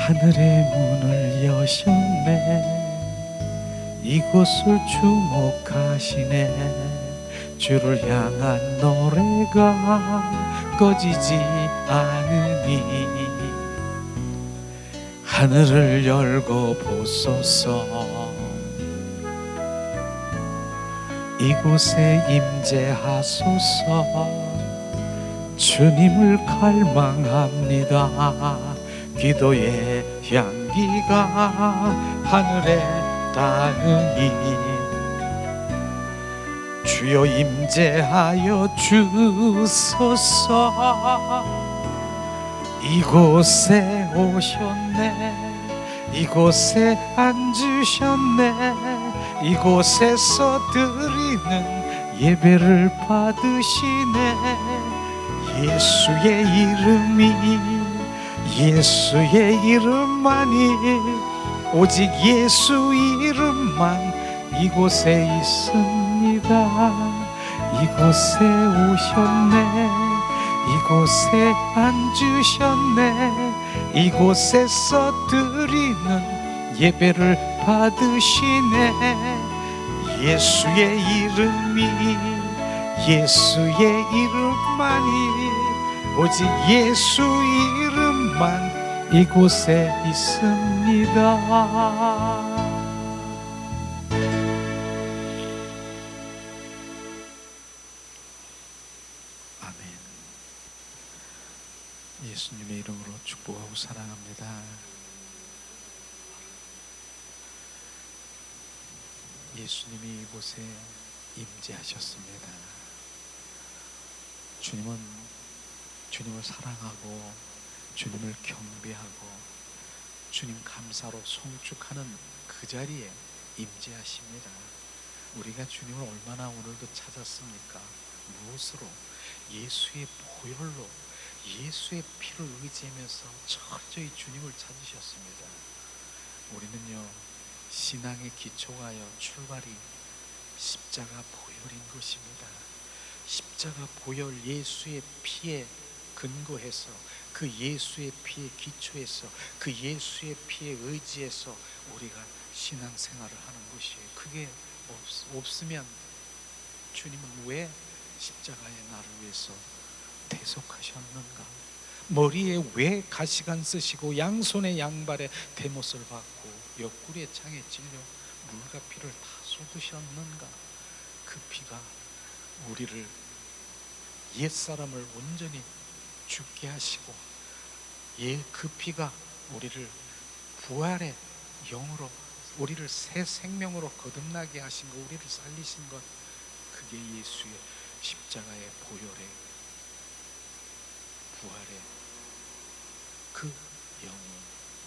하늘의 문을 여셨네. 이곳을 주목하시네. 주를 향한 노래가 꺼지지 않으니 하늘을 열고 보소서. 이곳에 임재하소서. 주님을 갈망합니다. 기도의 향기가 하늘에 닿으니 주여 임재하여 주소서. 이곳에 오셨네. 이곳에 앉으셨네. 이곳에서 드리는 예배를 받으시네. 예수의 이름이, 예수의 이름만이, 오직 예수 이름만 이곳에 있습니다. 이곳에 오셨네. 이곳에 앉으셨네. 이곳에서 드리는 예배를 받으시네. 예수의 이름이, 예수의 이름만이, 오직 예수 이름만 이곳에 있습니다. 아멘. 예수님의 이름으로 축복하고 사랑합니다. 예수님이 이곳에 임재하셨습니다. 주님은 주님을 사랑하고 주님을 경배하고 주님 감사로 송축하는 그 자리에 임재하십니다. 우리가 주님을 얼마나 오늘도 찾았습니까? 무엇으로? 예수의 보혈로, 예수의 피를 의지하면서 철저히 주님을 찾으셨습니다. 우리는요, 신앙의 기초가요, 출발이 십자가 보혈인 것입니다. 십자가 보혈, 예수의 피에 근거해서, 그 예수의 피에 기초해서, 그 예수의 피에 의지해서 우리가 신앙생활을 하는 것이에요. 그게 없으면 주님은 왜 십자가에 나를 위해서 대속하셨는가? 머리에 왜 가시관 쓰시고 양손에 양발에 대못을 받고 옆구리에 창에 찔려 물과 피를 다 쏟으셨는가? 그 피가 우리를, 옛사람을 온전히 죽게 하시고, 그 피가 우리를 부활의 영으로, 우리를 새 생명으로 거듭나게 하신 것, 우리를 살리신 것, 그게 예수의 십자가의 보혈의 부활의 그 영이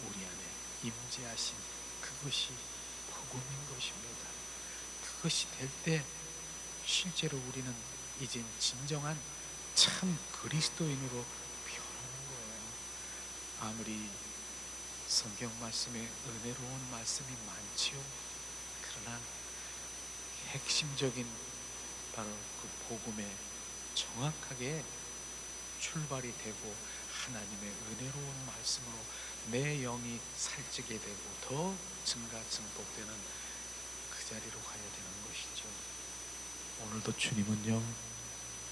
우리 안에 임재하신 그것이 복음인 것입니다. 그것이 될 때 실제로 우리는 이젠 진정한 참 그리스도인으로 변하는 거예요. 아무리 성경 말씀에 은혜로운 말씀이 많지요, 그러나 핵심적인 바로 그 복음에 정확하게 출발이 되고 하나님의 은혜로운 말씀으로 내 영이 살찌게 되고 더 증가 증폭되는 그 자리로 가야 되는 것이죠. 오늘도 주님은요,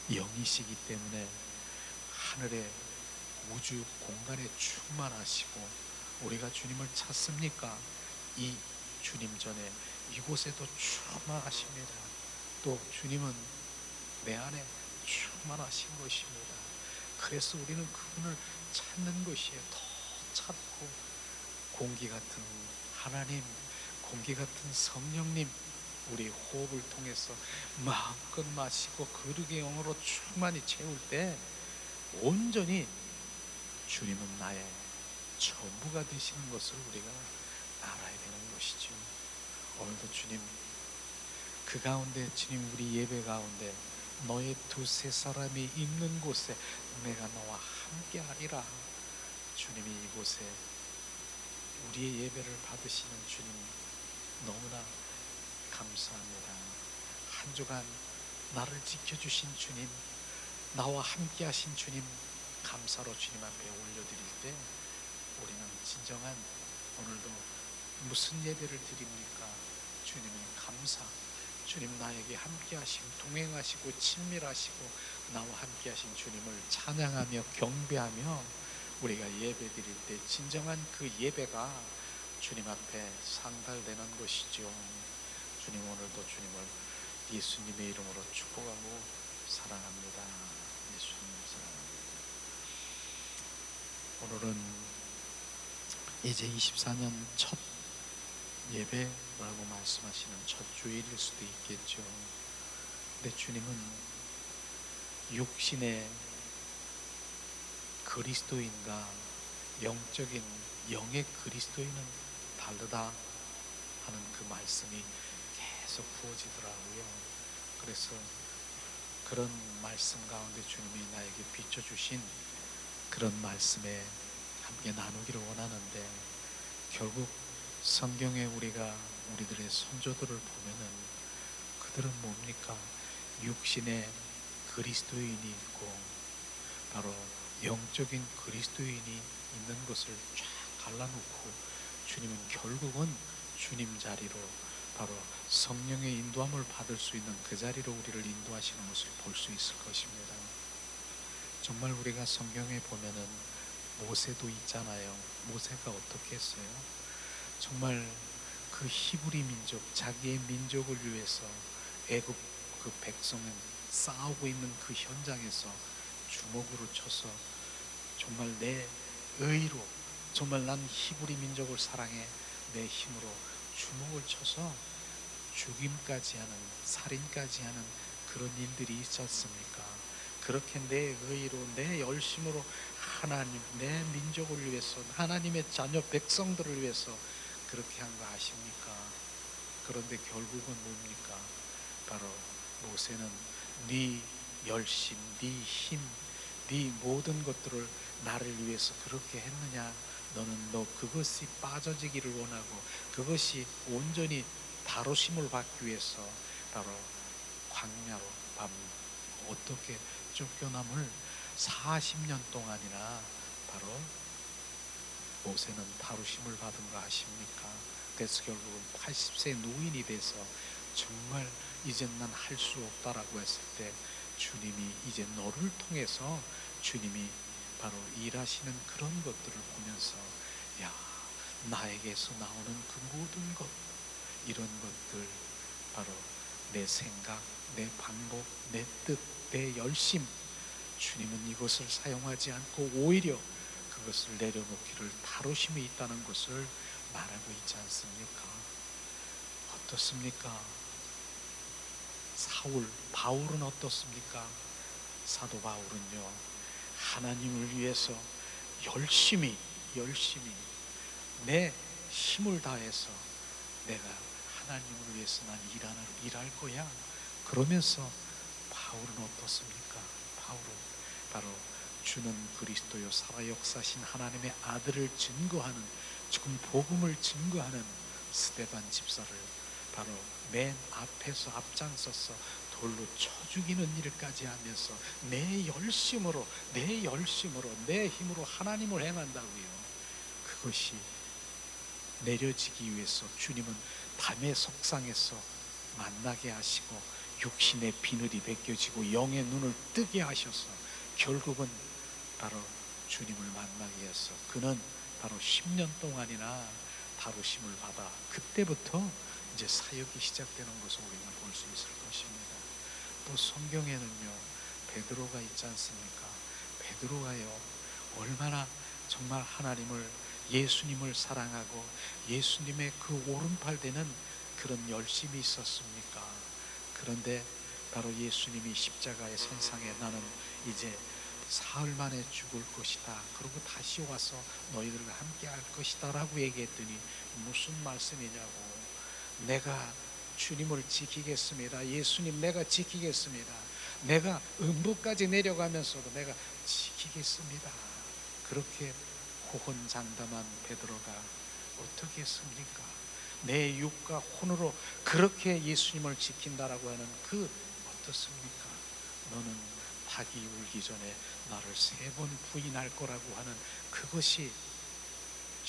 영이시기 때문에 하늘의 우주 공간에 충만하시고, 우리가 주님을 찾습니까? 이 주님 전에 이곳에도 충만하십니다. 또 주님은 내 안에 충만하신 것입니다. 그래서 우리는 그분을 찾는 것이에요. 더 찾고, 공기 같은 하나님, 공기 같은 성령님, 우리 호흡을 통해서 마음껏 마시고 거룩의 영으로 충만히 채울 때 온전히 주님은 나의 전부가 되시는 것을 우리가 알아야 되는 것이죠. 오늘도 주님, 그 가운데, 주님 우리 예배 가운데 너의 두세 사람이 있는 곳에 내가 너와 함께 하리라. 주님이 이곳에 우리의 예배를 받으시는 주님 너무나 감사합니다. 한 주간 나를 지켜주신 주님, 나와 함께 하신 주님, 감사로 주님 앞에 올려드릴 때 우리는 진정한 오늘도 무슨 예배를 드립니까? 주님의 감사, 주님 나에게 함께 하시고 동행하시고 친밀하시고 나와 함께 하신 주님을 찬양하며 경배하며 우리가 예배 드릴 때 진정한 그 예배가 주님 앞에 상달되는 것이죠. 주님, 오늘도 주님을 예수님의 이름으로 축복하고 사랑합니다. 예수님 사랑합니다. 오늘은 이제 24년 첫 예배라고 말씀하시는 첫 주일일 수도 있겠죠. 근데 주님은 육신의 그리스도인과 영적인 영의 그리스도인은 다르다 하는 그 말씀이 계속 부어지더라고요. 그래서 그런 말씀 가운데 주님이 나에게 비춰주신 그런 말씀에 함께 나누기를 원하는데, 결국 성경에 우리가 우리들의 선조들을 보면은 그들은 뭡니까? 육신의 그리스도인이 있고 바로 영적인 그리스도인이 있는 것을 쫙 갈라놓고 주님은 결국은 주님 자리로, 바로 성령의 인도함을 받을 수 있는 그 자리로 우리를 인도하시는 것을 볼 수 있을 것입니다. 정말 우리가 성경에 보면은 모세도 있잖아요. 모세가 어떻게 했어요? 정말 그 히브리 민족, 자기의 민족을 위해서 애굽 그 백성은 싸우고 있는 그 현장에서 주먹으로 쳐서 정말 내 의로, 정말 난 히브리 민족을 사랑해, 내 힘으로 주먹을 쳐서 죽임까지 하는, 살인까지 하는 그런 일들이 있었습니까? 그렇게 내 의로, 내 열심으로 하나님, 내 민족을 위해서, 하나님의 자녀 백성들을 위해서 그렇게 한 거 아십니까? 그런데 결국은 뭡니까? 바로 모세는 네 열심, 네 힘, 네 모든 것들을 나를 위해서 그렇게 했느냐? 너 그것이 빠져지기를 원하고 그것이 온전히 다루심을 받기 위해서 바로 광야로 어떻게 쫓겨남을 40년 동안이나 바로 모세는 다루심을 받은 거 아십니까? 그래서 결국은 80세 노인이 돼서 정말 이제 난 할 수 없다라고 했을 때 주님이 이제 너를 통해서 주님이 바로 일하시는 그런 것들을 보면서, 야, 나에게서 나오는 그 모든 것, 이런 것들, 바로 내 생각, 내 방법, 내 뜻, 내 열심, 주님은 이것을 사용하지 않고 오히려 그것을 내려놓기를 다루심이 있다는 것을 말하고 있지 않습니까? 어떻습니까? 바울은 어떻습니까? 사도 바울은요, 하나님을 위해서 열심히 내 힘을 다해서 내가 하나님을 위해서 난 일할 거야. 그러면서 바울은 어떻습니까? 바울은 바로 주는 그리스도요 살아 역사신 하나님의 아들을 증거하는, 지금 복음을 증거하는 스데반 집사를 바로 맨 앞에서 앞장서서 돌로 쳐 죽이는 일까지 하면서 내 열심으로 내 힘으로 하나님을 행한다고요. 그것이 내려지기 위해서 주님은 담의 석상에서 만나게 하시고 육신의 비늘이 벗겨지고 영의 눈을 뜨게 하셔서 결국은 바로 주님을 만나게 해서 그는 바로 10년 동안이나 다루심을 받아 그때부터 이제 사역이 시작되는 것을 우리가 볼 수 있을 것입니다. 또 성경에는요, 베드로가 있지 않습니까? 베드로가요, 얼마나 정말 하나님을, 예수님을 사랑하고 예수님의 그 오른팔 되는 그런 열심이 있었습니까? 그런데 바로 예수님이 십자가의 선상에 나는 이제 사흘 만에 죽을 것이다, 그리고 다시 와서 너희들과 함께 할 것이다 라고 얘기했더니 무슨 말씀이냐고, 내가 주님을 지키겠습니다, 예수님 내가 지키겠습니다, 내가 음부까지 내려가면서도 내가 지키겠습니다, 그렇게 호언장담한 베드로가 어떻게 했습니까? 내 육과 혼으로 그렇게 예수님을 지킨다라고 하는 그 어떻습니까? 너는 닭이 울기 전에 나를 3번 부인할 거라고 하는 그것이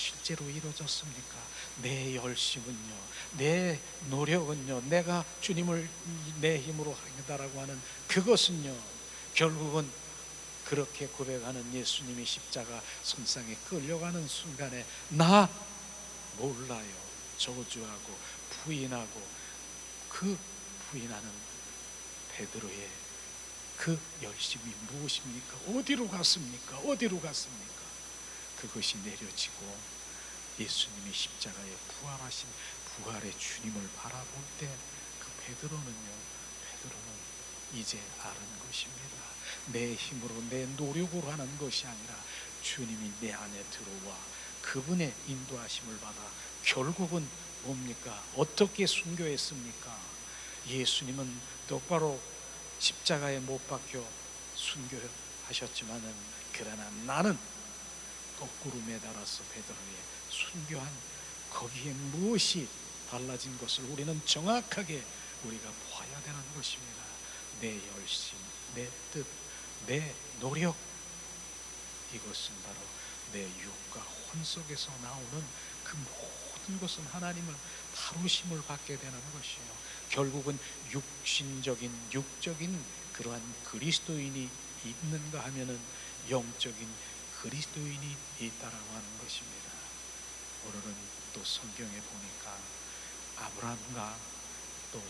실제로 이루어졌습니까? 내 열심은요, 내 노력은요, 내가 주님을 내 힘으로 하겠다라고 하는 그것은요, 결국은 그렇게 고백하는 예수님이 십자가 선상에 끌려가는 순간에 나 몰라요 저주하고 부인하고, 그 부인하는 베드로의 그 열심이 무엇입니까? 어디로 갔습니까? 어디로 갔습니까? 그것이 내려지고 예수님이 십자가에 부활하신 부활의 주님을 바라볼 때 그 베드로는 이제 아는 것입니다. 내 힘으로 내 노력으로 하는 것이 아니라 주님이 내 안에 들어와 그분의 인도하심을 받아 결국은 뭡니까? 어떻게 순교했습니까? 예수님은 똑바로 십자가에 못 박혀 순교하셨지만은, 그러나 나는 거꾸로 매달아서 베드로의 순교한 거기에 무엇이 달라진 것을 우리는 정확하게 우리가 봐야 되는 것입니다. 내 열심, 내 뜻, 내 노력, 이것은 바로 내 육과 혼 속에서 나오는 그 모든 것은 하나님을 다루심을 받게 되는 것이에요. 결국은 육적인 그러한 그리스도인이 있는가 하면은 영적인 그리스도인이 있다라고 하는 것입니다. 오늘은 또 성경에 보니까 아브라함과 또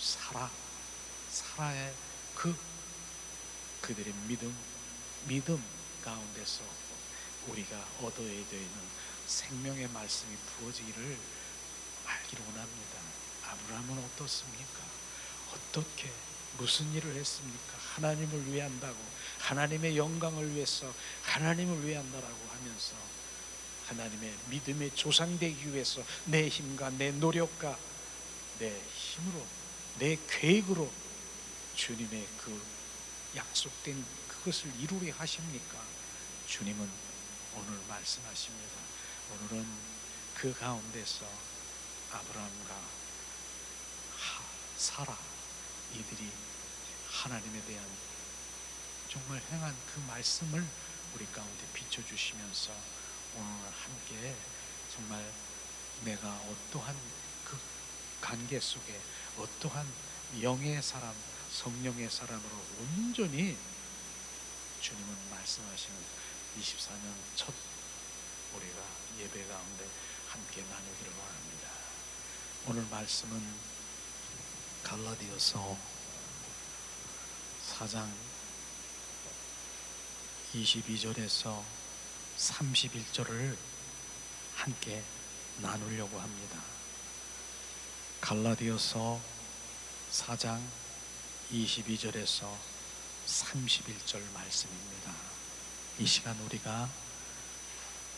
사라의 그들의 믿음 가운데서 우리가 얻어야 되는 생명의 말씀이 부어지기를 알기로 원합니다. 아브라함은 어떻습니까? 어떻게 무슨 일을 했습니까? 하나님을 위한다고, 하나님의 영광을 위해서 하나님을 위한다라고 하면서 하나님의 믿음의 조상 되기 위해서 내 힘과 내 노력과 내 힘으로 내 계획으로 주님의 그 약속된 그것을 이루려 하십니까? 주님은 오늘 말씀하십니다. 오늘은 그 가운데서 아브라함과 사라 이들이 하나님에 대한 정말 행한 그 말씀을 우리 가운데 비춰주시면서 오늘 함께 정말 내가 어떠한 그 관계 속에 어떠한 영의 사람, 성령의 사람으로 온전히 주님은 말씀하시는 24년 첫 우리가 예배 가운데 함께 나누기를 원합니다. 오늘 말씀은 갈라디아서 4장 22절에서 31절을 함께 나누려고 합니다. 갈라디아서 4장 22절에서 31절 말씀입니다. 이 시간 우리가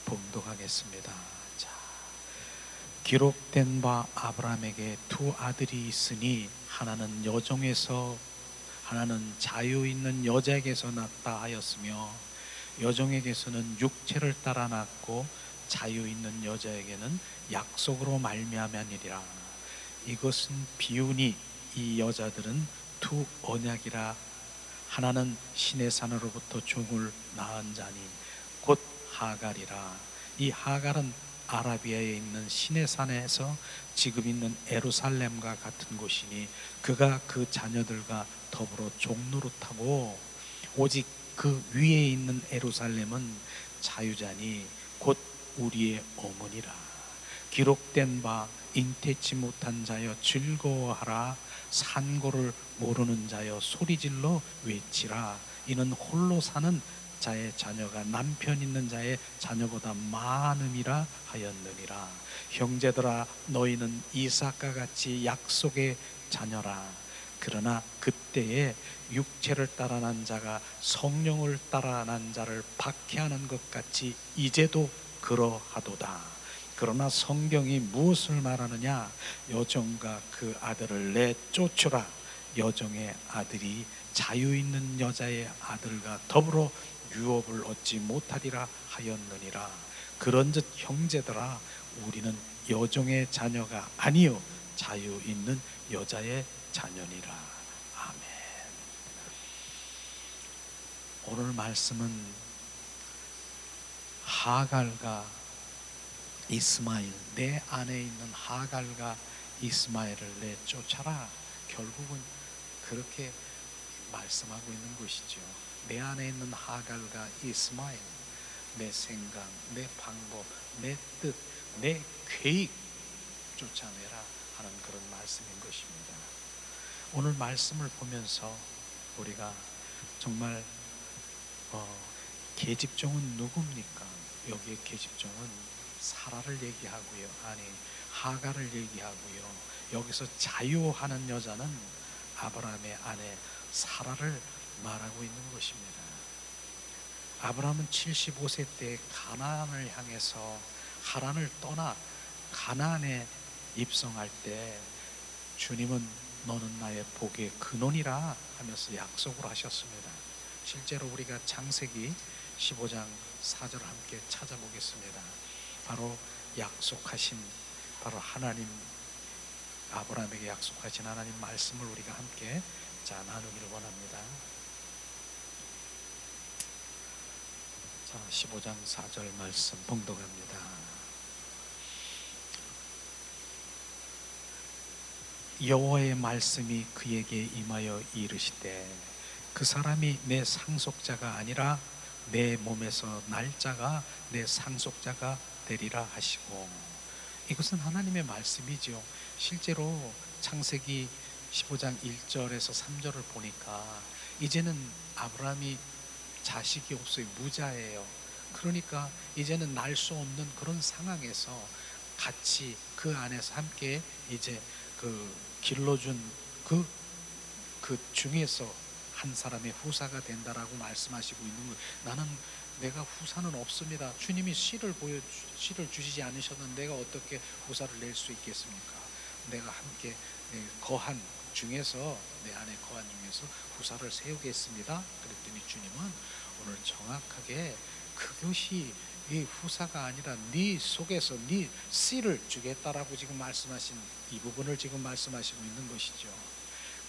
봉독하겠습니다. 자, 기록된 바 아브라함에게 두 아들이 있으니 하나는 여종에서 하나는 자유 있는 여자에게서 낳다 하였으며 여종에게서는 육체를 따라 낳고 자유 있는 여자에게는 약속으로 말미암았느니라. 이것은 비유니 이 여자들은 두 언약이라. 하나는 신의 산으로부터 종을 낳은 자니 곧 하갈이라. 이 하갈은 아라비아에 있는 신의 산에서 지금 있는 예루살렘과 같은 곳이니 그가 그 자녀들과 더불어 종노릇하고 오직 그 위에 있는 예루살렘은 자유자니 곧 우리의 어머니라. 기록된 바 잉태치 못한 자여 즐거워하라. 산고를 모르는 자여 소리질러 외치라. 이는 홀로 사는 자의 자녀가 남편 있는 자의 자녀보다 많음이라 하였느니라. 형제들아 너희는 이삭과 같이 약속의 자녀라. 그러나 그때에 육체를 따라 난 자가 성령을 따라 난 자를 박해하는 것 같이 이제도 그러하도다. 그러나 성경이 무엇을 말하느냐? 여종과 그 아들을 내쫓으라. 여종의 아들이 자유 있는 여자의 아들과 더불어 유업을 얻지 못하리라 하였느니라. 그런즉 형제들아 우리는 여종의 자녀가 아니요 자유 있는 여자의 자녀니라. 아멘. 오늘 말씀은 하갈과 이스마엘, 내 안에 있는 하갈과 이스마엘을 내쫓아라. 결국은 그렇게 말씀하고 있는 것이죠. 내 안에 있는 하갈과 이스마엘, 내 생각, 내 방법, 내 뜻, 내 계획 쫓아내라 하는 그런 말씀인 것입니다. 오늘 말씀을 보면서 우리가 정말 계집종은 누굽니까? 여기에 계집종은 사라를 얘기하고요, 아니 하갈을 얘기하고요, 여기서 자유하는 여자는 아브라함의 아내 사라를 말하고 있는 것입니다. 아브라함은 75세 때 가나안을 향해서 하란을 떠나 가나안에 입성할 때 주님은 너는 나의 복의 근원이라 하면서 약속을 하셨습니다. 실제로 우리가 창세기 15장 4절을 함께 찾아보겠습니다. 바로 약속하신, 바로 하나님, 아브라함에게 약속하신 하나님 말씀을 우리가 함께 나누기를 원합니다. 자, 15장 4절 말씀 봉독합니다. 여호와의 말씀이 그에게 임하여 이르시되 그 사람이 내 상속자가 아니라 내 몸에서 날짜가 내 상속자가 되리라 하시고. 이것은 하나님의 말씀이죠. 실제로 창세기 15장 1절에서 3절을 보니까 이제는 아브라함이 자식이 없어요. 무자예요. 그러니까 이제는 날 수 없는 그런 상황에서 같이 그 안에서 함께 이제 그 길러준 그 중에서 한 사람의 후사가 된다라고 말씀하시고 있는 거예요. 나는 내가 후사는 없습니다. 주님이 씨를 주시지 않으셨는데 내가 어떻게 후사를 낼 수 있겠습니까? 내가 함께 거한 중에서, 내 안에 거한 중에서 후사를 세우겠습니다. 그랬더니 주님은 오늘 정확하게 그것이 네 후사가 아니라 네 속에서 네 씨를 주겠다라고 지금 말씀하신 이 부분을 지금 말씀하시고 있는 것이죠.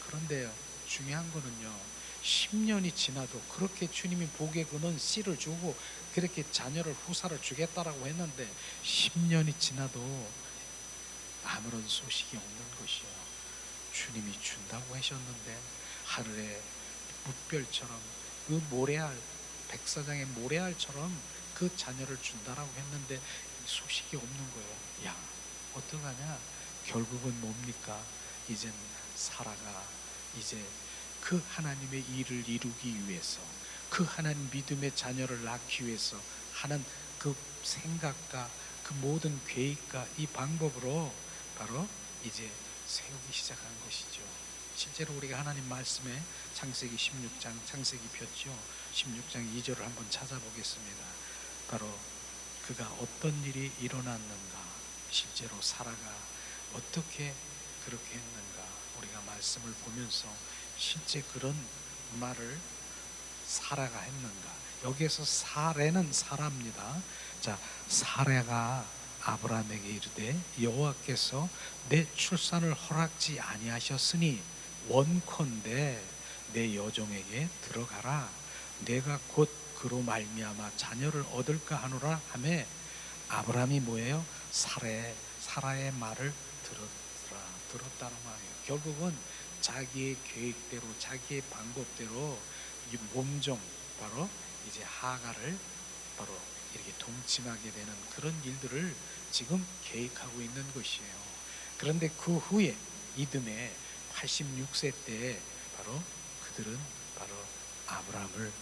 그런데 중요한 거는요, 10년이 지나도 그렇게 주님이 복의 근원 씨를 주고 그렇게 자녀를 후사를 주겠다라고 했는데 10년이 지나도 아무런 소식이 없는 것이요. 주님이 준다고 하셨는데 하늘의 뭇별처럼 그 모래알, 백사장의 모래알처럼 그 자녀를 준다라고 했는데 소식이 없는 거예요. 야, 어떡하냐? 결국은 뭡니까? 이젠 사라가 이제 그 하나님의 일을 이루기 위해서, 그 하나님 믿음의 자녀를 낳기 위해서 하는 그 생각과 그 모든 계획과 이 방법으로 바로 이제 세우기 시작한 것이죠. 실제로 우리가 하나님 말씀에 창세기 16장, 창세기 폈죠. 16장 2절을 한번 찾아보겠습니다. 바로 그가 어떤 일이 일어났는가, 실제로 사라가 어떻게 그렇게 했는가, 우리가 말씀을 보면서 실제 그런 말을 사라가 했는가. 여기에서 사례는 사라입니다. 자, 사라가 아브라함에게 이르되 여호와께서 내 출산을 허락지 아니하셨으니 원컨대 내 여종에게 들어가라. 내가 곧 그로 말미암아 자녀를 얻을까 하노라 하매 아브라함이 뭐예요? 사라의 말을 들었다는 말이에요. 결국은 자기의 계획대로, 자기의 방법대로 이 몸종, 바로 이제 하갈을 바로 이렇게 동침하게 되는 그런 일들을 지금 계획하고 있는 것이에요. 그런데 그 후에 이듬해 86세 때 바로 그들은 바로 아브라함을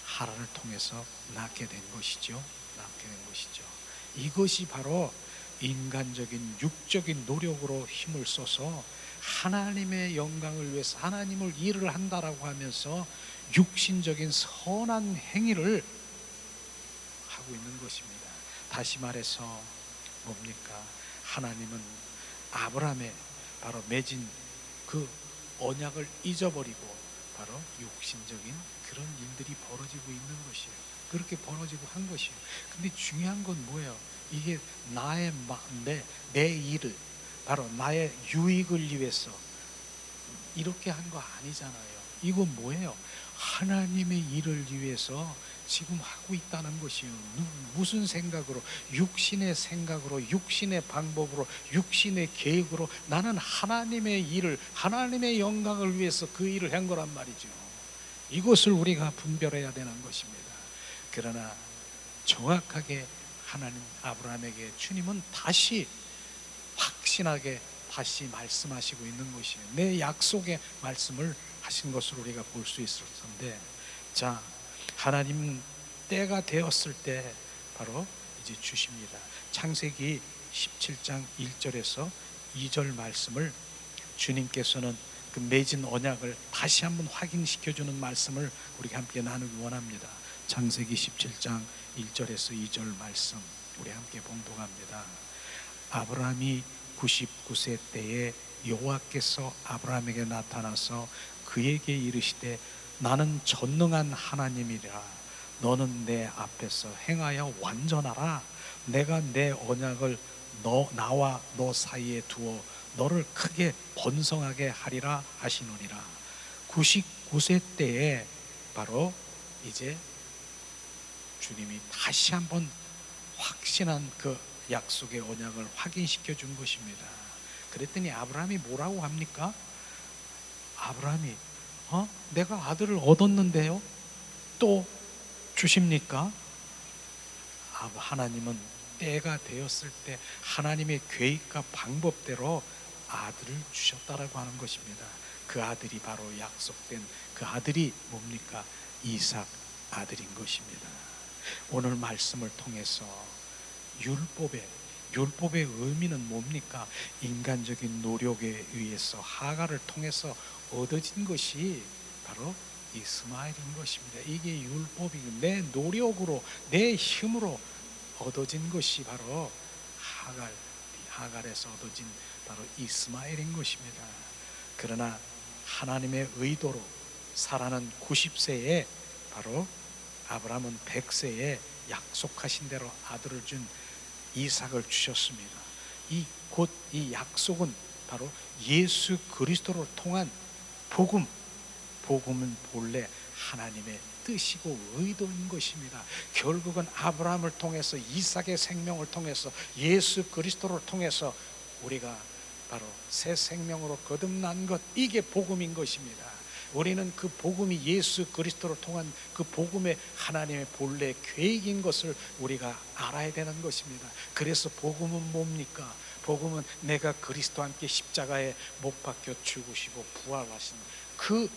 하란을 통해서 낳게 된 것이죠. 이것이 바로 인간적인 육적인 노력으로 힘을 써서 하나님의 영광을 위해서 하나님을 일을 한다라고 하면서 육신적인 선한 행위를 하고 있는 것입니다. 다시 말해서 뭡니까? 하나님은 아브라함의 바로 맺은 그 언약을 잊어버리고 바로 육신적인 그런 일들이 벌어지고 있는 것이에요. 그렇게 벌어지고 한 것이에요. 근데 중요한 건 뭐예요? 이게 내 일을, 바로 나의 유익을 위해서 이렇게 한 거 아니잖아요. 이건 뭐예요? 하나님의 일을 위해서 지금 하고 있다는 것이요. 무슨 생각으로? 육신의 생각으로, 육신의 방법으로, 육신의 계획으로 나는 하나님의 일을, 하나님의 영광을 위해서 그 일을 한 거란 말이죠. 이것을 우리가 분별해야 되는 것입니다. 그러나 정확하게 하나님 아브라함에게 주님은 다시 확신하게 다시 말씀하시고 있는 것이에요. 내 약속의 말씀을 하신 것을 우리가 볼 수 있을 텐데, 자, 하나님 때가 되었을 때 바로 이제 주십니다. 창세기 17장 1절에서 2절 말씀을 주님께서는 그 맺은 언약을 다시 한번 확인시켜주는 말씀을 우리가 함께 나누기 원합니다. 창세기 17장 1절에서 2절 말씀 우리 함께 봉독합니다. 아브라함이 99세 때에 여호와께서 아브라함에게 나타나서 그에게 이르시되 나는 전능한 하나님이라. 너는 내 앞에서 행하여 완전하라. 내가 내 언약을 나와 너 사이에 두어 너를 크게 번성하게 하리라 하시노니라. 99세 때에 바로 이제 주님이 다시 한번 확신한 그 약속의 언약을 확인시켜 준 것입니다. 그랬더니 아브라함이 뭐라고 합니까? 아브라함이 내가 아들을 얻었는데요 또 주십니까? 하나님은 때가 되었을 때 하나님의 계획과 방법대로 아들을 주셨다라고 하는 것입니다. 그 아들이 바로 약속된 그 아들이 뭡니까? 이삭 아들인 것입니다. 오늘 말씀을 통해서 율법의 의미는 뭡니까? 인간적인 노력에 의해서 하갈을 통해서 얻어진 것이 바로 이스마엘인 것입니다. 이게 율법이 내 노력으로 내 힘으로 얻어진 것이 바로 하갈에서 얻어진 바로 이스마엘인 것입니다. 그러나 하나님의 의도로 사라는 90세에 바로 아브라함은 100세에 약속하신 대로 아들을 준 이삭을 주셨습니다. 이 약속은 바로 예수 그리스도를 통한 복음은 본래 하나님의 뜻이고 의도인 것입니다. 결국은 아브라함을 통해서 이삭의 생명을 통해서 예수 그리스도를 통해서 우리가 바로 새 생명으로 거듭난 것, 이게 복음인 것입니다. 우리는 그 복음이 예수 그리스도를 통한 그 복음의 하나님의 본래 계획인 것을 우리가 알아야 되는 것입니다. 그래서 복음은 뭡니까? 복음은 내가 그리스도와 함께 십자가에 못 박혀 죽으시고 부활하신 그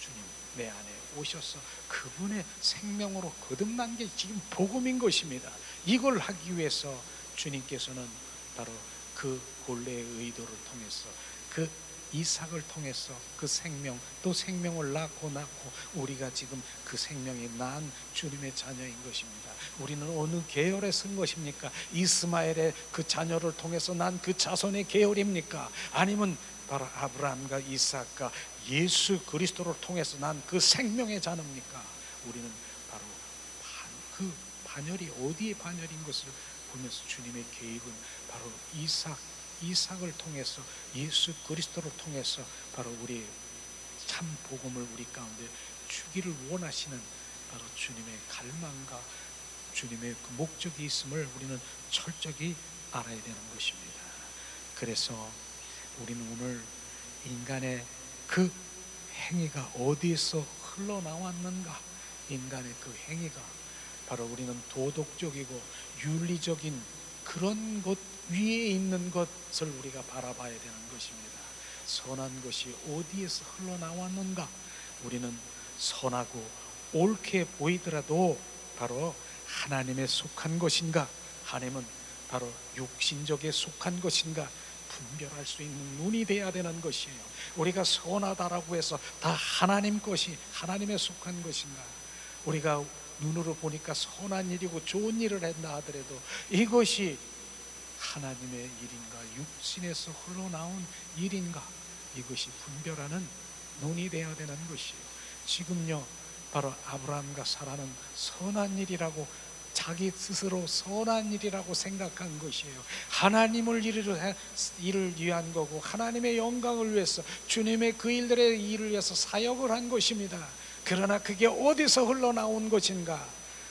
주님 내 안에 오셔서 그분의 생명으로 거듭난 게 지금 복음인 것입니다. 이걸 하기 위해서 주님께서는 바로 그 본래의 의도를 통해서 그 이삭을 통해서 그 생명 또 생명을 낳고 우리가 지금 그 생명이 난 주님의 자녀인 것입니다. 우리는 어느 계열에 쓴 것입니까? 이스마엘의 그 자녀를 통해서 난 그 자손의 계열입니까? 아니면 바로 아브라함과 이삭과 예수 그리스도를 통해서 난 그 생명의 자녀입니까? 우리는 바로 그 반열이 어디에 반열인 것을 보면서 주님의 계획은 바로 이삭을 통해서 예수 그리스도를 통해서 바로 우리 참 복음을 우리 가운데 주기를 원하시는 바로 주님의 갈망과 주님의 그 목적이 있음을 우리는 철저히 알아야 되는 것입니다. 그래서 우리는 오늘 인간의 그 행위가 어디에서 흘러나왔는가? 인간의 그 행위가 바로 우리는 도덕적이고 윤리적인 그런 것 위에 있는 것을 우리가 바라봐야 되는 것입니다. 선한 것이 어디에서 흘러나왔는가? 우리는 선하고 옳게 보이더라도 바로 하나님에 속한 것인가? 아니면 바로 육신적에 속한 것인가? 분별할 수 있는 눈이 돼야 되는 것이에요. 우리가 선하다라고 해서 다 하나님 것이 하나님에 속한 것인가? 우리가 눈으로 보니까 선한 일이고 좋은 일을 했나 하더라도 이것이 하나님의 일인가 육신에서 흘러나온 일인가, 이것이 분별하는 눈이 되어야 되는 것이에요. 지금요 바로 아브라함과 사라는 선한 일이라고 자기 스스로 선한 일이라고 생각한 것이에요. 하나님을 일을 위한 거고 하나님의 영광을 위해서 주님의 그 일들의 일을 위해서 사역을 한 것입니다. 그러나 그게 어디서 흘러나온 것인가?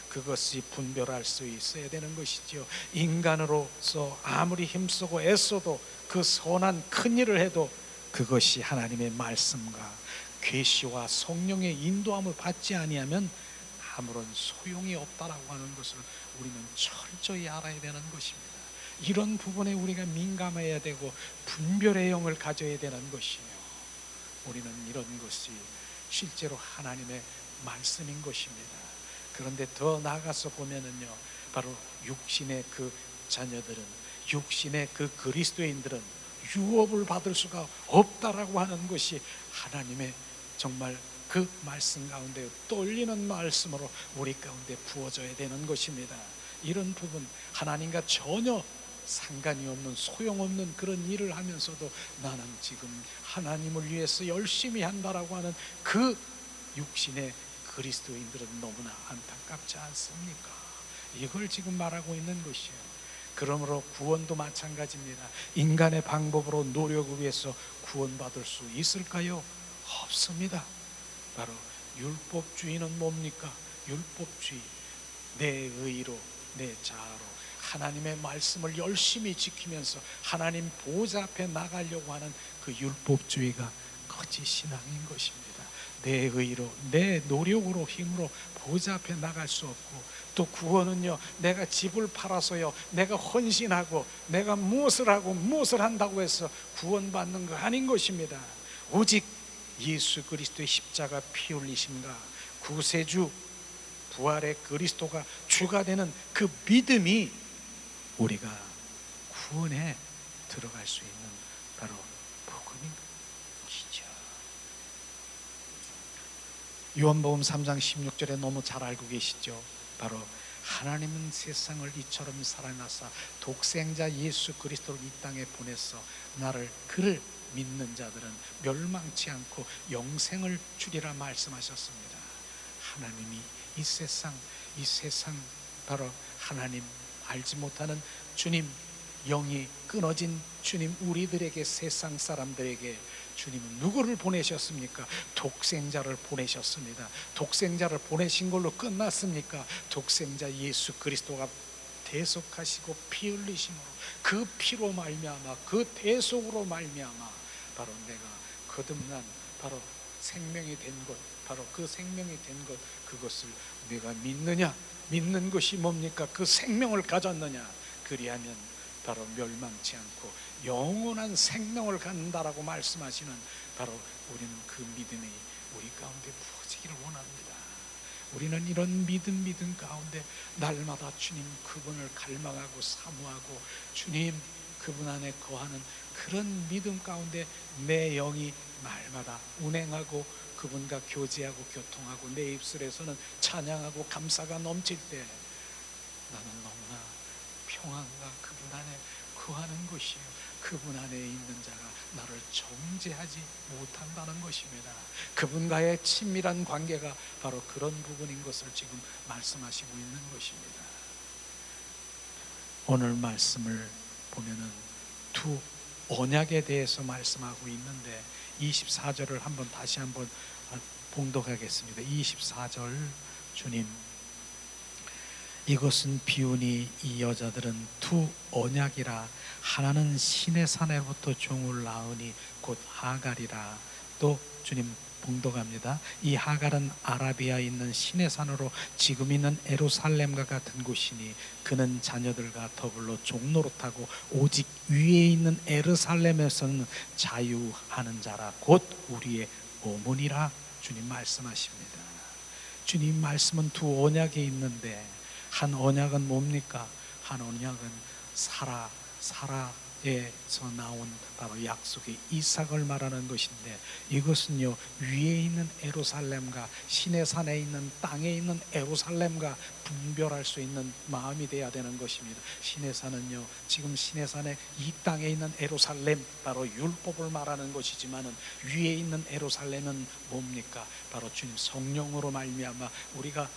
그것이 분별할 수 있어야 되는 것이죠. 인간으로서 아무리 힘쓰고 애써도 그 선한 큰 일을 해도 그것이 하나님의 말씀과 계시와 성령의 인도함을 받지 아니하면 아무런 소용이 없다라고 하는 것을 우리는 철저히 알아야 되는 것입니다. 이런 부분에 우리가 민감해야 되고 분별의 영을 가져야 되는 것이에요. 우리는 이런 것이 실제로 하나님의 말씀인 것입니다. 그런데 더 나아가서 보면은요, 바로 육신의 그 자녀들은, 육신의 그 그리스도인들은 유업을 받을 수가 없다라고 하는 것이 하나님의 정말 그 말씀 가운데 떨리는 말씀으로 우리 가운데 부어져야 되는 것입니다. 이런 부분, 하나님과 전혀 상관이 없는 소용없는 그런 일을 하면서도 나는 지금 하나님을 위해서 열심히 한다라고 하는 그 육신의 그리스도인들은 너무나 안타깝지 않습니까? 이걸 지금 말하고 있는 것이에요. 그러므로 구원도 마찬가지입니다. 인간의 방법으로 노력을 위해서 구원받을 수 있을까요? 없습니다. 바로 율법주의는 뭡니까? 율법주의, 내 의로, 내 자아로 하나님의 말씀을 열심히 지키면서 하나님 보좌 앞에 나가려고 하는 그 율법주의가 거짓 신앙인 것입니다. 내 의로, 내 노력으로, 힘으로 보좌 앞에 나갈 수 없고, 또 구원은요, 내가 집을 팔아서요, 내가 헌신하고 내가 무엇을 하고 무엇을 한다고 해서 구원받는 거 아닌 것입니다. 오직 예수 그리스도의 십자가 피 흘리심과 구세주 부활의 그리스도가 주가 되는 그 믿음이 우리가 구원에 들어갈 수 있는 바로 복음인 것이죠. 요한복음 3장 16절에 너무 잘 알고 계시죠. 바로 하나님은 세상을 이처럼 사랑하사 독생자 예수 그리스도를 이 땅에 보내서 그를 믿는 자들은 멸망치 않고 영생을 주리라 말씀하셨습니다. 하나님이 이 세상 바로 하나님 알지 못하는 주님, 영이 끊어진 주님, 우리들에게, 세상 사람들에게 주님은 누구를 보내셨습니까? 독생자를 보내셨습니다. 독생자를 보내신 걸로 끝났습니까? 독생자 예수 그리스도가 대속하시고 피 흘리심으로, 그 피로 말미암아, 그 대속으로 말미암아 바로 내가 거듭난 바로 생명이 된 것, 바로 그 생명이 된 것, 그것을 내가 믿느냐? 믿는 것이 뭡니까? 그 생명을 가졌느냐? 그리하면 바로 멸망치 않고 영원한 생명을 갖는다라고 말씀하시는 바로 우리는 그 믿음이 우리 가운데 부어지기를 원합니다. 우리는 이런 믿음 가운데 날마다 주님 그분을 갈망하고 사모하고 주님 그분 안에 거하는 그런 믿음 가운데 내 영이 날마다 운행하고 그분과 교제하고 교통하고 내 입술에서는 찬양하고 감사가 넘칠 때 나는 너무나 평안과 그분 안에 거하는 것이요, 그분 안에 있는 자가 나를 정죄하지 못한다는 것입니다. 그분과의 친밀한 관계가 바로 그런 부분인 것을 지금 말씀하시고 있는 것입니다. 오늘 말씀을 보면은 두 언약에 대해서 말씀하고 있는데 24절을 다시 한번 봉독하겠습니다. 24절 주님, 이것은 비유니 이 여자들은 두 언약이라 하나는 시내 산에부터 종을 낳으니 곧 하갈이라. 또 주님 봉독합니다. 이 하갈은 아라비아에 있는 시내 산으로 지금 있는 예루살렘과 같은 곳이니 그는 자녀들과 더불어 종노릇하고 오직 위에 있는 예루살렘에서는 자유하는 자라 곧 우리의 어머니라. 주님 말씀하십니다. 주님 말씀은 두 언약이 있는데 한 언약은 뭡니까? 한 언약은 사라에서 나온 바로 약속의 이삭을 말하는 것인데, 이것은요 위에 있는 예루살렘과 시내산에 있는 땅에 있는 예루살렘과 분별할 수 있는 마음이 돼야 되는 것입니다. 시내산은요, 지금 시내산에 이 땅에 있는 예루살렘, 바로 율법을 말하는 것이지만은 위에 있는 예루살렘은 뭡니까? 바로 주님 성령으로 말미암아 우리가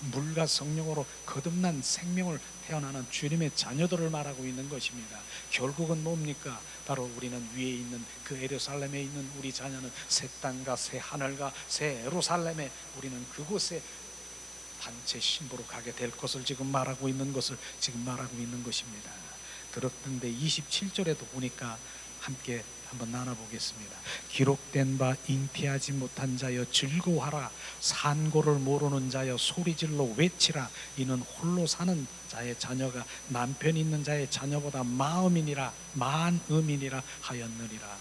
물과 성령으로 거듭난 생명을 태어나는 주님의 자녀들을 말하고 있는 것입니다. 결국은 뭡니까? 바로 우리는 위에 있는 그 예루살렘에 있는 우리 자녀는 새 땅과 새 하늘과 새 예루살렘에, 우리는 그곳에 단체 신부로 가게 될 것을 지금 말하고 있는 것입니다. 그렇던데 27절에도 보니까 함께 한번 나눠보겠습니다. 기록된 바 잉태하지 못한 자여 즐거워하라. 산고를 모르는 자여 소리질러 외치라. 이는 홀로 사는 자의 자녀가 남편 있는 자의 자녀보다 만음이니라 하였느니라.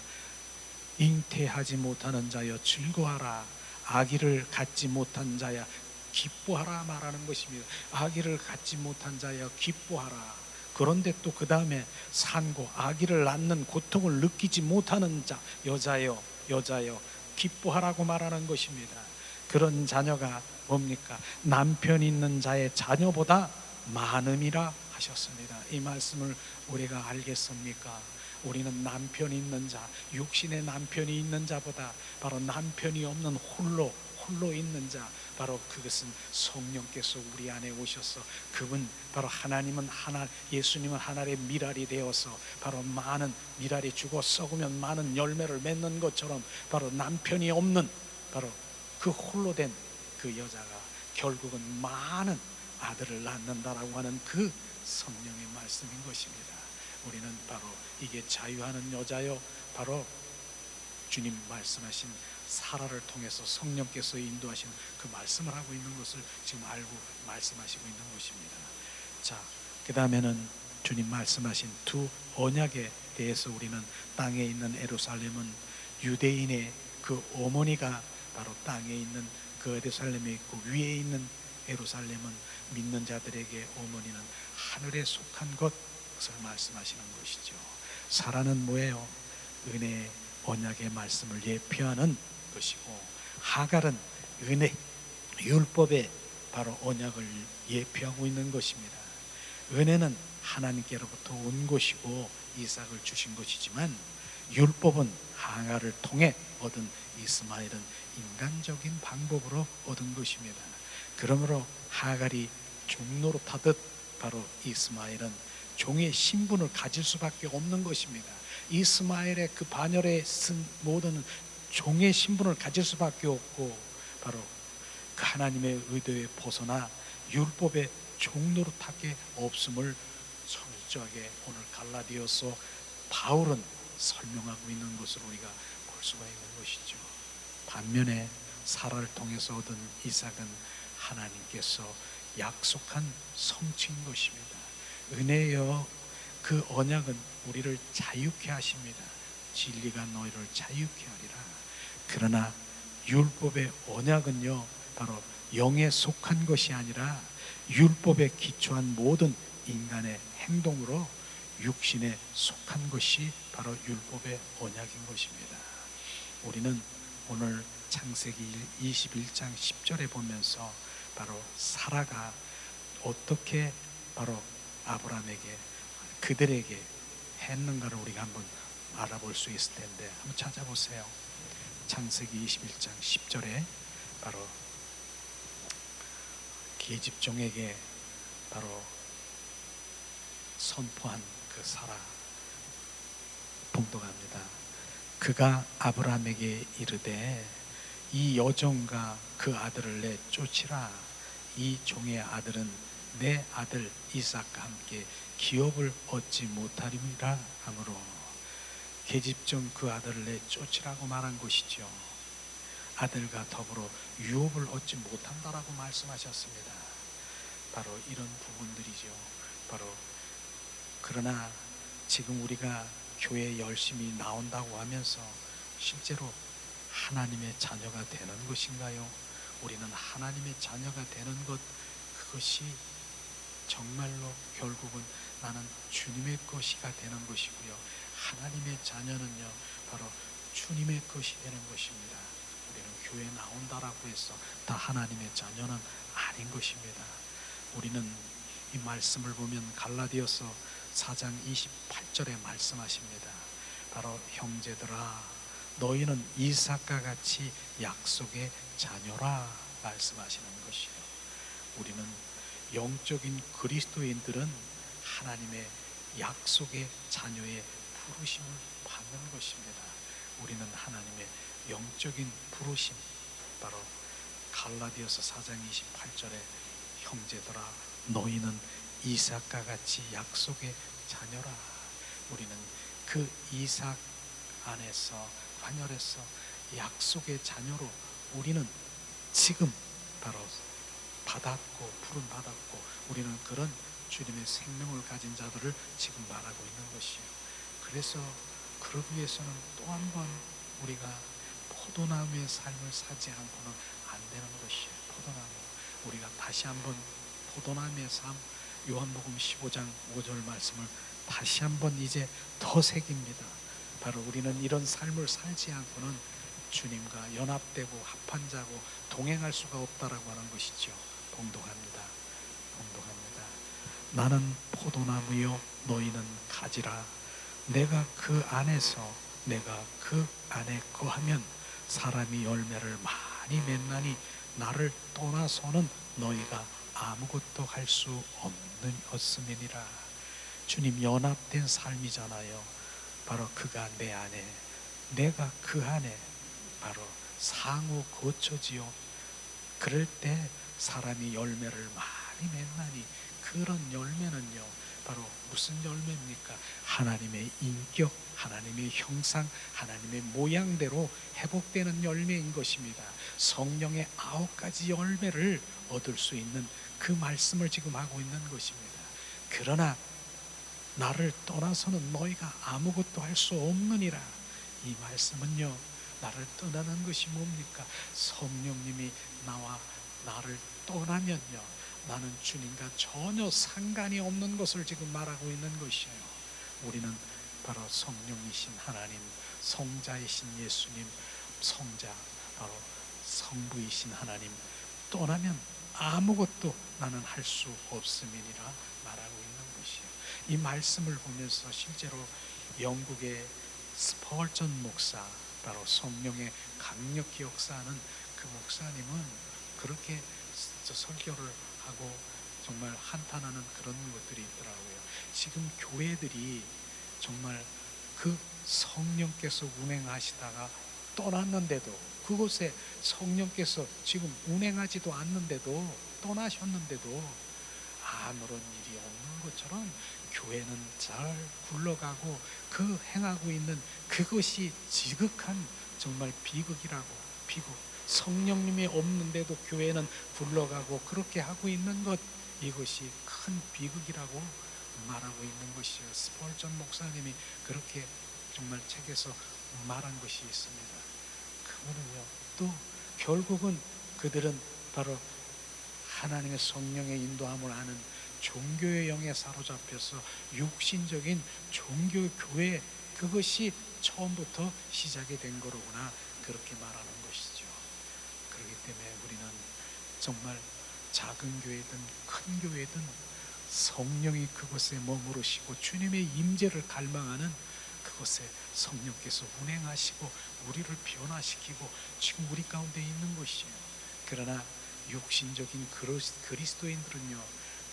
잉태하지 못하는 자여 즐거워하라. 아기를 갖지 못한 자야 기뻐하라 말하는 것입니다. 아기를 갖지 못한 자여 기뻐하라. 그런데 또 그 다음에 산고, 아기를 낳는 고통을 느끼지 못하는 자, 여자여 기뻐하라고 말하는 것입니다. 그런 자녀가 뭡니까? 남편 있는 자의 자녀보다 많음이라 하셨습니다. 이 말씀을 우리가 알겠습니까? 우리는 남편이 있는 자, 육신의 남편이 있는 자보다 바로 남편이 없는 홀로 있는 자, 바로 그것은 성령께서 우리 안에 오셔서 그분 바로 예수님은 하나의 미랄이 되어서 바로 많은 미랄이 죽어 썩으면 많은 열매를 맺는 것처럼 바로 남편이 없는 바로 그 홀로 된 그 여자가 결국은 많은 아들을 낳는다라고 하는 그 성령의 말씀인 것입니다. 우리는 바로 이게 자유하는 여자요, 바로 주님 말씀하신 사라를 통해서 성령께서 인도하시는 그 말씀을 하고 있는 것을 지금 알고 말씀하시고 있는 것입니다. 자, 그 다음에는 주님 말씀하신 두 언약에 대해서 우리는 땅에 있는 예루살렘은 유대인의 그 어머니가 바로 땅에 있는 그 예루살렘에 있고, 위에 있는 예루살렘은 믿는 자들에게 어머니는 하늘에 속한 것을 말씀하시는 것이죠. 사라는 뭐예요? 은혜의 언약의 말씀을 예표하는 것이고, 하갈은 은혜 율법의 바로 언약을 예표하고 있는 것입니다. 은혜는 하나님께로부터 온 것이고 이삭을 주신 것이지만, 율법은 하갈을 통해 얻은 이스마엘은 인간적인 방법으로 얻은 것입니다. 그러므로 하갈이 종로로 타듯 바로 이스마엘은 종의 신분을 가질 수밖에 없는 것입니다. 이스마엘의 그 반열에 쓴 모든 종의 신분을 가질 수밖에 없고, 바로 그 하나님의 의도에 벗어나 율법의 종노릇하게 없음을 철저하게 오늘 갈라디아서 바울은 설명하고 있는 것을 우리가 볼 수가 있는 것이죠. 반면에 사라를 통해서 얻은 이삭은 하나님께서 약속한 성취인 것입니다. 은혜여 그 언약은 우리를 자유케 하십니다. 진리가 너희를 자유케 하리라. 그러나 율법의 언약은요, 바로 영에 속한 것이 아니라 율법에 기초한 모든 인간의 행동으로 육신에 속한 것이 바로 율법의 언약인 것입니다. 우리는 오늘 창세기 21장 10절에 보면서 바로 사라가 어떻게 바로 아브라함에게 그들에게 했는가를 우리가 한번 알아볼 수 있을 텐데, 한번 찾아보세요. 창세기 21장 10절에 바로 계집종에게 바로 선포한 그 사라 봉독합니다. 그가 아브라함에게 이르되 이 여종과 그 아들을 내쫓으라. 이 종의 아들은 내 아들 이삭과 함께 기업을 얻지 못하리라 하므로 계집종 그 아들을 내쫓으라고 말한 것이죠. 아들과 더불어 유업을 얻지 못한다라고 말씀하셨습니다. 바로 이런 부분들이죠. 바로 그러나 지금 우리가 교회에 열심히 나온다고 하면서 실제로 하나님의 자녀가 되는 것인가요? 우리는 하나님의 자녀가 되는 것, 그것이 정말로 결국은 나는 주님의 것이가 되는 것이고요, 하나님의 자녀는요 바로 주님의 것이 되는 것입니다. 우리는 교회에 나온다라고 해서 다 하나님의 자녀는 아닌 것입니다. 우리는 이 말씀을 보면 갈라디아서 4장 28절에 말씀하십니다. 바로 형제들아 너희는 이삭과 같이 약속의 자녀라 말씀하시는 것이요, 우리는 영적인 그리스도인들은 하나님의 약속의 자녀의 부르심을 받는 것입니다. 우리는 하나님의 영적인 부르심, 바로 갈라디아서 4장 28절에 형제들아, 너희는 이삭과 같이 약속의 자녀라. 우리는 그 이삭 안에서, 관열에서 약속의 자녀로 우리는 지금 바로 받았고, 부름 받았고, 우리는 그런 주님의 생명을 가진 자들을 지금 말하고 있는 것이에요. 그래서 그러기 위해서는 또 한 번 우리가 포도나무의 삶을 사지 않고는 안 되는 것이에요. 포도나무, 우리가 다시 한번 포도나무의 삶, 요한복음 15장 5절 말씀을 다시 한번 이제 더 새깁니다. 바로 우리는 이런 삶을 살지 않고는 주님과 연합되고 합한 자고 동행할 수가 없다라고 하는 것이죠. 봉독합니다. 봉독합니다. 나는 포도나무요 너희는 가지라. 내가 그 안에 거하면 사람이 열매를 많이 맺나니 나를 떠나서는 너희가 아무것도 할 수 없음이니라. 주님 연합된 삶이잖아요. 바로 그가 내 안에, 내가 그 안에 바로 상호 거처지요. 그럴 때 사람이 열매를 많이 맺나니, 그런 열매는요 바로 무슨 열매입니까? 하나님의 인격, 하나님의 형상, 하나님의 모양대로 회복되는 열매인 것입니다. 성령의 9가지 열매를 얻을 수 있는 그 말씀을 지금 하고 있는 것입니다. 그러나 나를 떠나서는 너희가 아무것도 할 수 없느니라. 이 말씀은요, 나를 떠나는 것이 뭡니까? 성령님이 나를 떠나면요 나는 주님과 전혀 상관이 없는 것을 지금 말하고 있는 것이에요. 우리는 바로 성령이신 하나님, 성자이신 예수님, 성자, 바로 성부이신 하나님 떠나면 아무것도 나는 할 수 없음이니라 말하고 있는 것이에요. 이 말씀을 보면서 실제로 영국의 스펄전 목사, 바로 성령의 강력히 역사하는 그 목사님은 그렇게 설교를 하고 정말 한탄하는 그런 것들이 있더라고요. 지금 교회들이 정말 그 성령께서 운행하시다가 떠났는데도, 그곳에 성령께서 지금 운행하지도 않는데도, 떠나셨는데도 아무런 일이 없는 것처럼 교회는 잘 굴러가고 그 행하고 있는 그것이 지극한 정말 비극이라고. 비극, 성령님이 없는데도 교회는 굴러가고 그렇게 하고 있는 것, 이것이 큰 비극이라고 말하고 있는 것이요. 스펄전 목사님이 그렇게 정말 책에서 말한 것이 있습니다. 그거는요, 또 결국은 그들은 바로 하나님의 성령의 인도함을 아는 종교의 영에 사로잡혀서 육신적인 종교 교회, 그것이 처음부터 시작이 된 거로구나, 그렇게 말하는 것이죠. 그렇기 때문에 우리는 정말 작은 교회든 큰 교회든 성령이 그곳에 머무르시고 주님의 임재를 갈망하는 그곳에 성령께서 운행하시고 우리를 변화시키고 지금 우리 가운데 있는 것이에요. 그러나 육신적인 그리스도인들은요,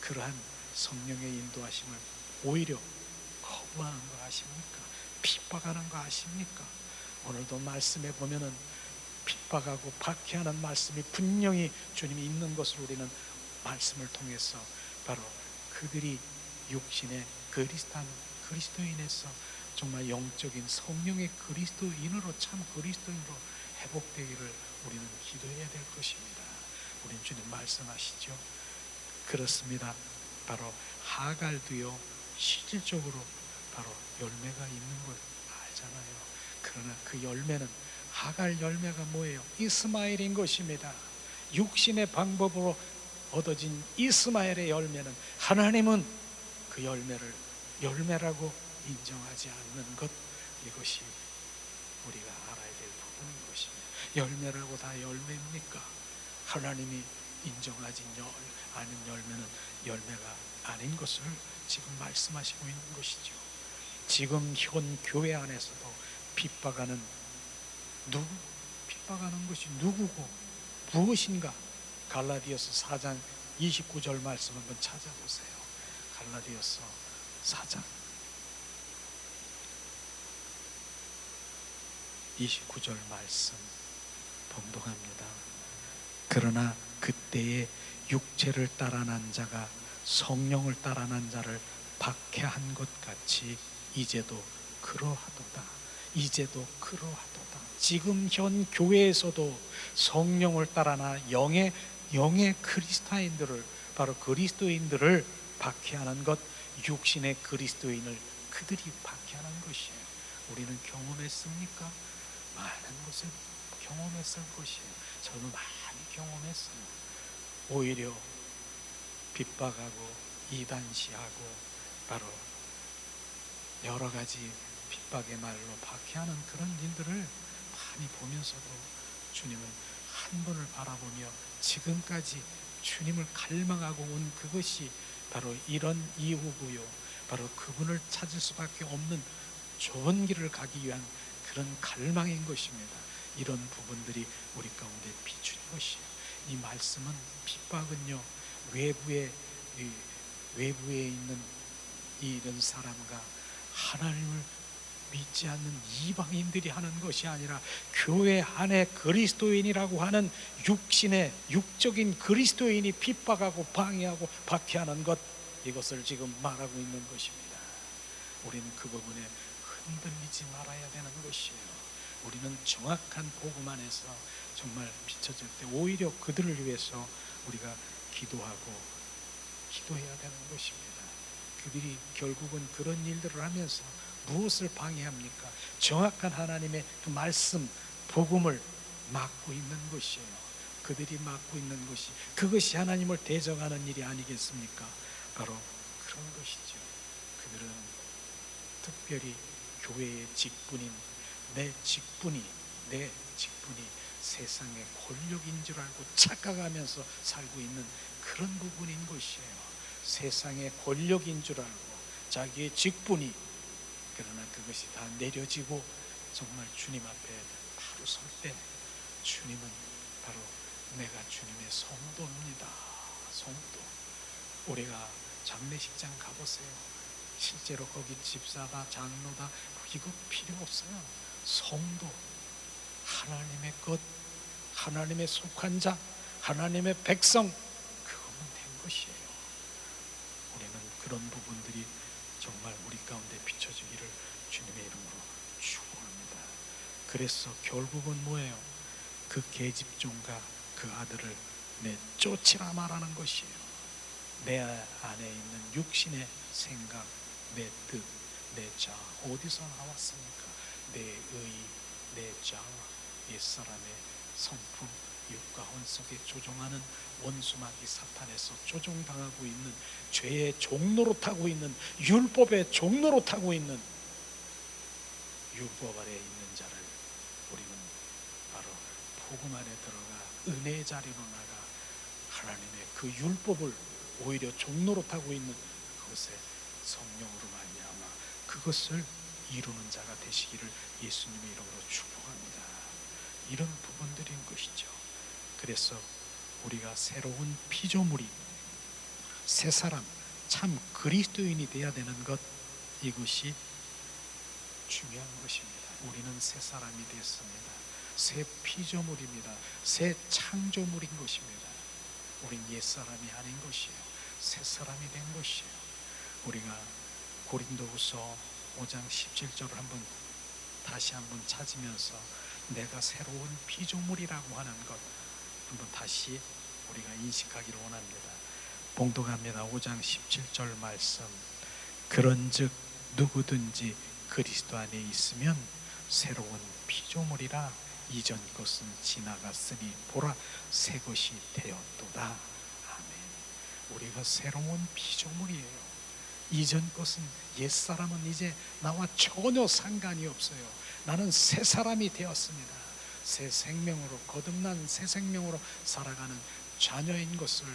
그러한 성령의 인도하심을 오히려 거부하는 거 아십니까? 핍박하는 거 아십니까? 오늘도 말씀에 보면은 핍박하고 박해하는 말씀이 분명히 주님이 있는 것을 우리는 말씀을 통해서 바로 그들이 육신의 그리스도인에서 정말 영적인 성령의 그리스도인으로, 참 그리스도인으로 회복되기를 우리는 기도해야 될 것입니다. 우린 주님 말씀하시죠. 그렇습니다. 바로 하갈도요 실질적으로 바로 열매가 있는 걸 알잖아요. 그러나 그 열매는, 하갈 열매가 뭐예요? 이스마엘인 것입니다. 육신의 방법으로 얻어진 이스마엘의 열매는, 하나님은 그 열매를 열매라고 인정하지 않는 것, 이것이 우리가 알아야 될 부분인 것입니다. 열매라고 다 열매입니까? 하나님이 인정하지 않은 열매는 열매가 아닌 것을 지금 말씀하시고 있는 것이죠. 지금 현 교회 안에서도 핍박하는 것이 누구고 무엇인가? 갈라디아서 4장 29절 말씀 한번 찾아보세요. 갈라디아서 4장 29절 말씀 봉독합니다. 그러나 그때에 육체를 따라 난 자가 성령을 따라 난 자를 박해한 것 같이 이제도 그러하도다. 이제도 그러하도다. 지금 현 교회에서도 성령을 따라나 영의 그리스도인들을, 바로 그리스도인들을 박해하는 것, 육신의 그리스도인을 그들이 박해하는 것이에요. 우리는 경험했습니까? 많은 것을 경험했을 것이에요. 저는 많이 경험했어요. 오히려 핍박하고 이단시하고 바로 여러 가지 핍박의 말로 박해하는 그런 일들을 많이 보면서도 주님은 한 분을 바라보며 지금까지 주님을 갈망하고 온 그것이 바로 이런 이유고요. 바로 그분을 찾을 수밖에 없는 좋은 길을 가기 위한 그런 갈망인 것입니다. 이런 부분들이 우리 가운데 비추는 것이에요. 이 말씀은 핍박은요, 외부에 있는 이런 사람과 하나님을 믿지 않는 이방인들이 하는 것이 아니라 교회 안에 그리스도인이라고 하는 육적인 그리스도인이 핍박하고 방해하고 박해하는 것, 이것을 지금 말하고 있는 것입니다. 우리는 그 부분에 흔들리지 말아야 되는 것이에요. 우리는 정확한 복음 안에서 정말 비춰질 때 오히려 그들을 위해서 우리가 기도해야 되는 것입니다. 그들이 결국은 그런 일들을 하면서 무엇을 방해합니까? 정확한 하나님의 그 말씀, 복음을 막고 있는 것이에요. 그들이 막고 있는 것이, 그것이 하나님을 대적하는 일이 아니겠습니까? 바로 그런 것이죠. 그들은 특별히 교회의 직분인 내 직분이 세상의 권력인 줄 알고 착각하면서 살고 있는 그런 부분인 것이에요. 세상의 권력인 줄 알고 자기의 직분이, 그러나 그것이 다 내려지고 정말 주님 앞에 바로 설 때 주님은 바로 내가 주님의 성도입니다. 성도. 우리가 장례식장 가보세요. 실제로 거기 집사다, 장로다, 이거 필요 없어요. 성도, 하나님의 것, 하나님의 속한 자, 하나님의 백성, 그거면 된 것이에요. 우리는 그런 부분들이 정말 우리 가운데 비춰지기를 주님의 이름으로 축원합니다. 그래서 결국은 뭐예요? 그 계집종과 그 아들을 내쫓으라 말하는 것이에요. 내 안에 있는 육신의 생각, 내 뜻, 내 자아, 어디서 나왔습니까? 내 의, 내 자아, 옛사람의 성품, 육과 혼 속에 조종하는 원수마귀 사탄에서 조종당하고 있는, 죄의 종로로 타고 있는, 율법의 종로로 타고 있는, 율법 아래에 있는 자를 우리는 바로 복음 안에 들어가 은혜의 자리로 나가 하나님의 그 율법을 오히려 종로로 타고 있는 그것에 성령으로 말미암아 그것을 이루는 자가 되시기를 예수님의 이름으로 축복합니다. 이런 부분들인 것이죠. 그래서 우리가 새로운 피조물이, 새 사람, 참 그리스도인이 되어야 되는 것, 이것이 중요한 것입니다. 우리는 새 사람이 되었습니다. 새 피조물입니다. 새 창조물인 것입니다. 우린 옛사람이 아닌 것이에요. 새 사람이 된 것이에요. 우리가 고린도후서 5장 17절을 다시 한번 찾으면서 내가 새로운 피조물이라고 하는 것 한번 다시 우리가 인식하기를 원합니다. 봉독합니다. 5장 17절 말씀. 그런즉 누구든지 그리스도 안에 있으면 새로운 피조물이라, 이전 것은 지나갔으니 보라 새 것이 되었도다. 아멘. 우리가 새로운 피조물이에요. 이전 것은, 옛사람은 이제 나와 전혀 상관이 없어요. 나는 새 사람이 되었습니다. 새 생명으로, 거듭난 새 생명으로 살아가는 자녀인 것을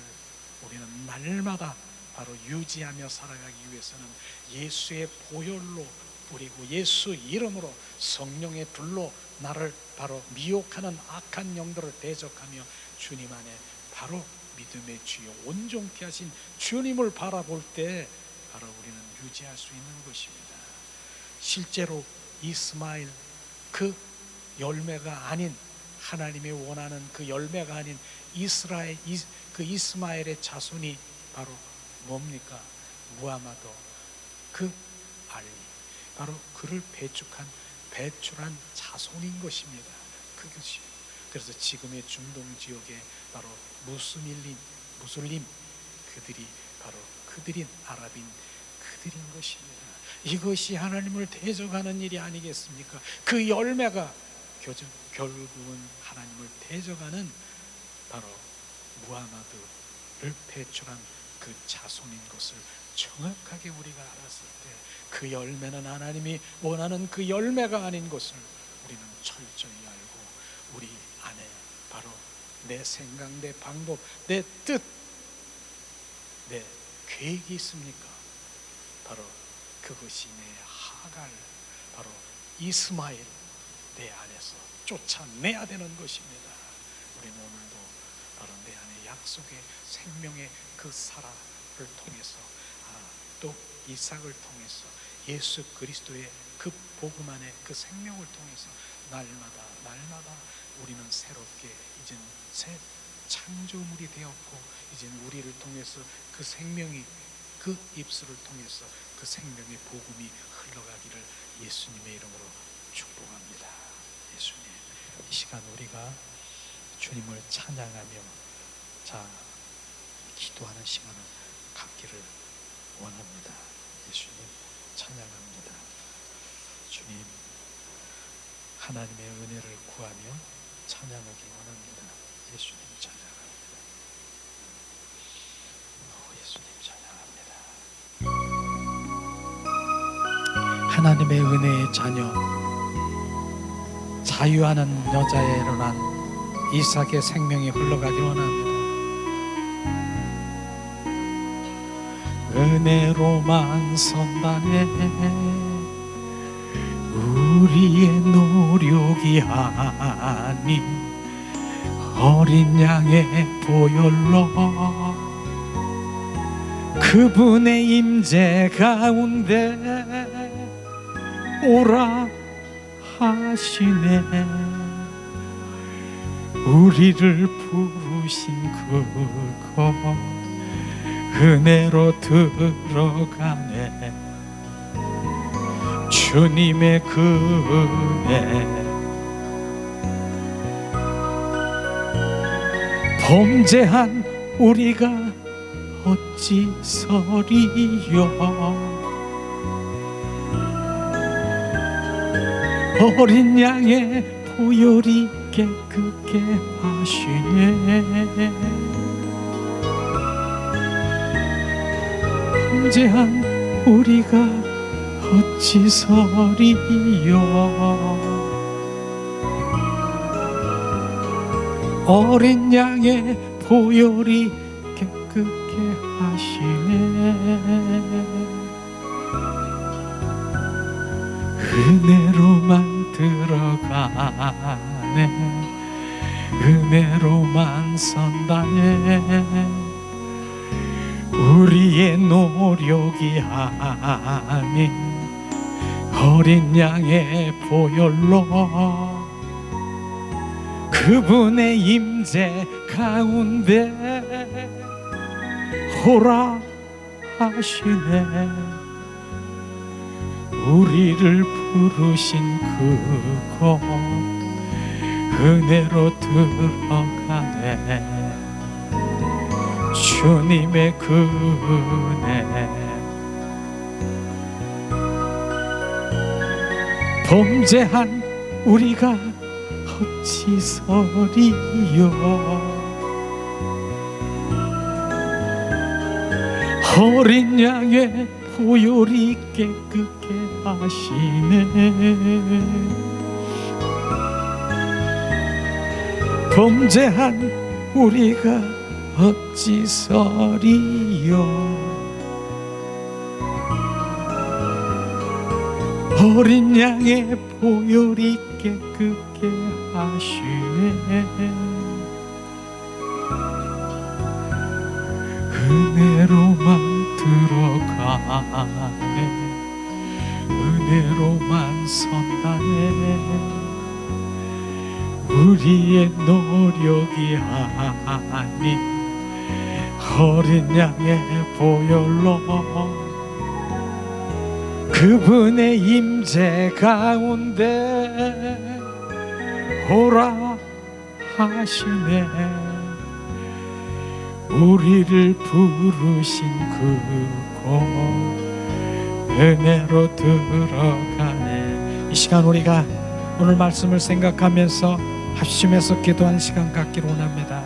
우리는 날마다 바로 유지하며 살아가기 위해서는 예수의 보혈로 뿌리고 예수 이름으로 성령의 불로 나를 바로 미혹하는 악한 영들을 대적하며 주님 안에 바로 믿음의 주여 온전케 하신 주님을 바라볼 때 바로 우리는 유지할 수 있는 것입니다. 실제로 이스마엘, 그 열매가 아닌, 하나님이 원하는 그 열매가 아닌 이스라엘, 그 이스마엘의 자손이 바로 뭡니까? 무하마도, 그 알리, 바로 그를 배출한 자손인 것입니다. 그것이. 그래서 지금의 중동 지역에 바로 무슬림 그들이 바로 그들인 아랍인 그들인 것입니다. 이것이 하나님을 대적하는 일이 아니겠습니까? 그 열매가 결국은 하나님을 대적하는 바로 무하마드를 배출한 그 자손인 것을 정확하게 우리가 알았을 때 그 열매는 하나님이 원하는 그 열매가 아닌 것을 우리는 철저히 알고 우리 안에 바로 내 생각, 내 방법, 내 뜻, 내 계획이 있습니까? 바로 그것이 내 하갈, 바로 이스마엘 내 안에서 쫓아내야 되는 것입니다. 우리는 오늘도 바로 내 안에 약속의 생명의 그 사라를 통해서 또 이삭을 통해서 예수 그리스도의 그 복음 안에 그 생명을 통해서 날마다 우리는 새롭게 이젠 새 창조물이 되었고 이젠 우리를 통해서 그 생명이 그 입술을 통해서 그 생명의 복음이 흘러가기를 예수님의 이름으로 축복합니다. 예수님, 이 시간 우리가 주님을 찬양하며 기도하는 시간을 갖기를 원합니다. 예수님 찬양합니다. 주님, 하나님의 은혜를 구하며 찬양하기 원합니다. 예수님 찬양합니다. 예수님 찬양합니다. 하나님의 은혜의 자녀, 자유하는 여자에 일어난 이삭의 생명이 흘러가기 원합니다. 은혜로만 선다네 우리의 노력이 아닌 어린 양의 보혈로 그분의 임재 가운데 오라 하시네. 우리를 부르신 그거 은혜로 들어가네. 주님의 그 은혜 범죄한 우리가 어찌 서리요. 어린 양의 보혈이 깨끗게 하시네. 범죄한 우리가 어찌 서리요. 어린 양의 보혈이 깨끗게 하시네. 은혜로만 들어가네. 은혜로만 선다네. 우리의 노력이 아닌 어린 양의 보혈로 그분의 임재 가운데 오라 하시네. 우리를 부르신 그곳 은혜로 들어가네. 주님의 그 은혜 범죄한 우리가 어찌 서리요. 어린 양의 보혈이 깨끗게 하시네. 범죄한 우리가 어찌 서리요. 어린 양의 보혈이 깨끗게 하시네. 은혜로만 들어가네. 은혜로만 선다네. 우리의 노력이 아닌 어린 양의 보혈로 그분의 임재 가운데 오라 하시네. 우리를 부르신 그곳 은혜로 들어가네. 이 시간 우리가 오늘 말씀을 생각하면서 합심해서 기도한 시간 갖기를 원합니다.